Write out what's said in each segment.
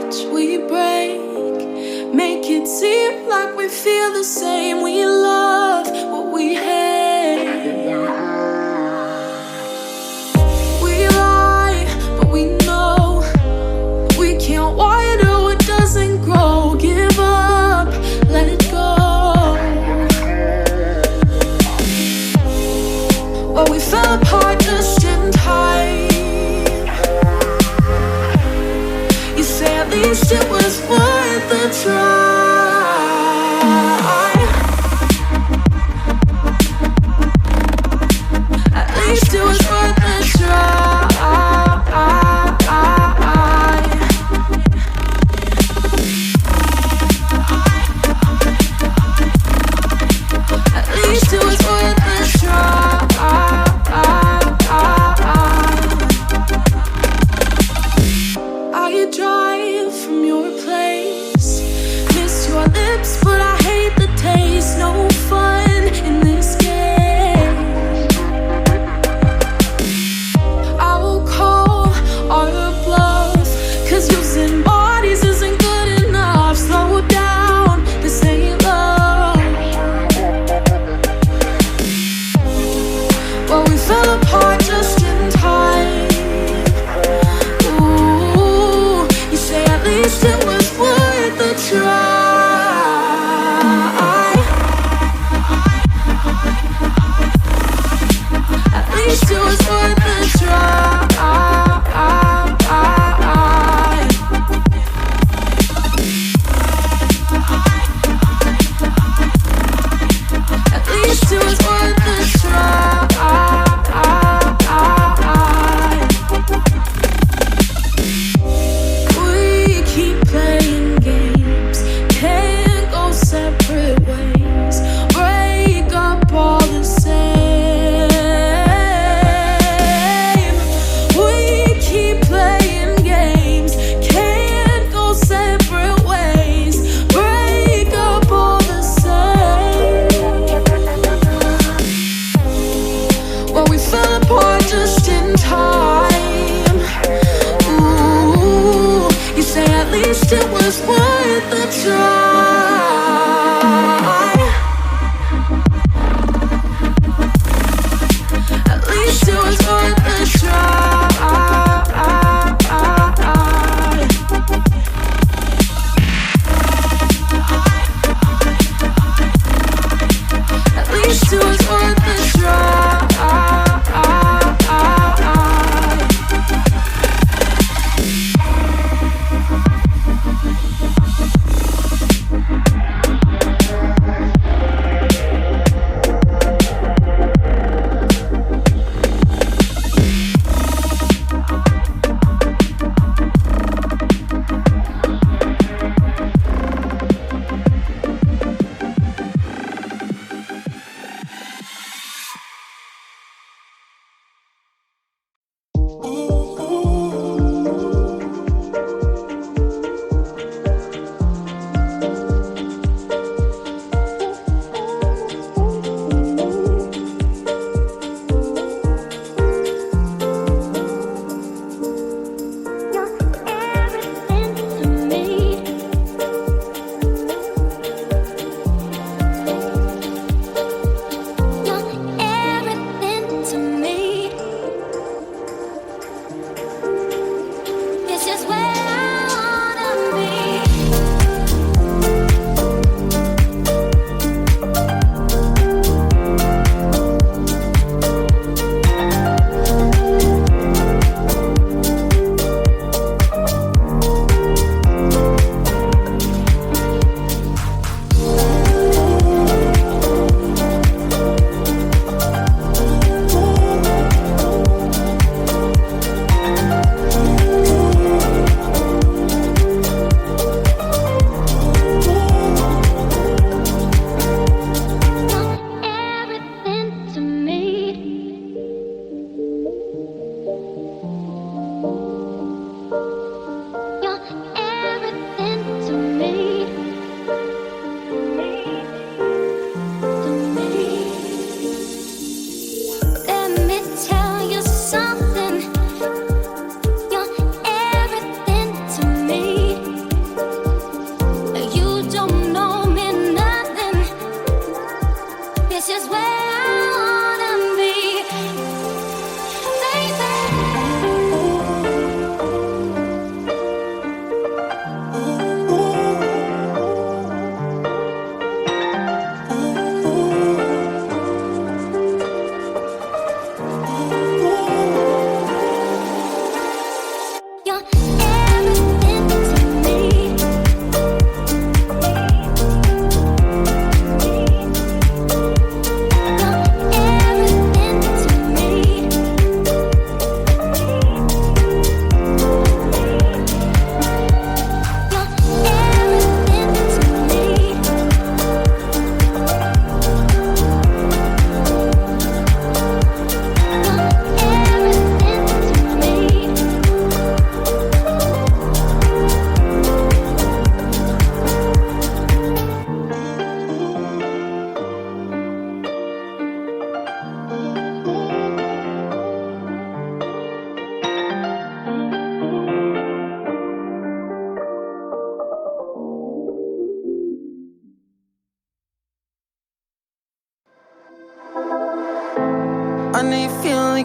touch, we break. Make it seem like we feel the same. We love what we hate. We lie, but we know we can't water what doesn't grow. Give up, let it go. Well, we fell apart just in time. You say at least it was worth a try.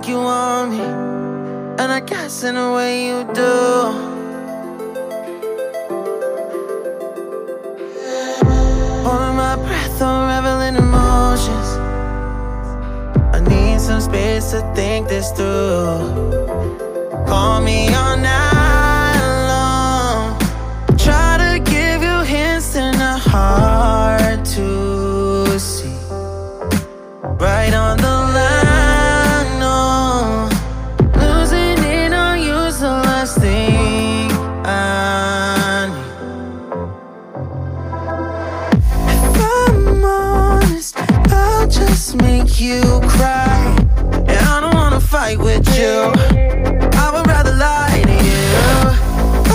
think you want me, and I guess in a way you do. Holding my breath, unraveling emotions. I need some space to think this through. Call me all night long. Try to give you hints and a hard to see. Right on the line, no. Losing it on you's the last thing I need. If I'm honest, I'll just make you cry. And I don't wanna fight with you. I would rather lie to you.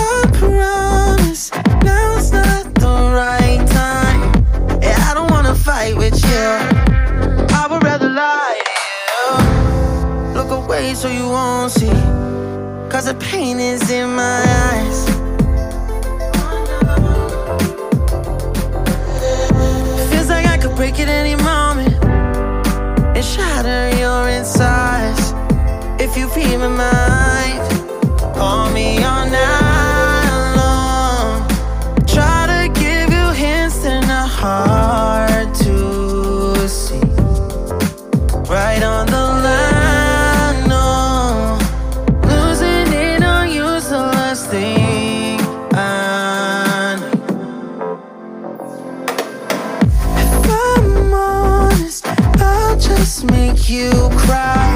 I promise now's not the right time. Yeah, I don't wanna fight with you. I would rather lie to you. Look away so you won't see, 'cause the pain is in my eyes. Feels like I could break at any moment and shatter your insides. If you read my mind, call me all night long. Try to give you hints and a hard to see. Right on the line, no. Losing it on you's the last thing I need. If I'm honest, I'll just make you cry.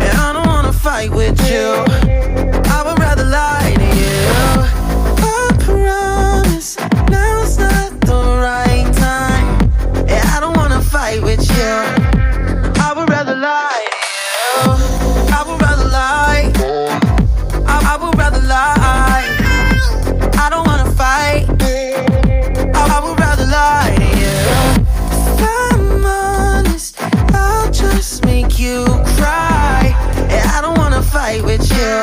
And I don't wanna fight with you. I would rather lie to you. I promise now's not the right time. Yeah, I don't wanna fight with you. I would rather lie to you. I would rather lie. I would rather lie. I don't wanna fight. I would rather lie to you. If I'm honest, I'll just make you cry. Yeah, I don't wanna fight with you.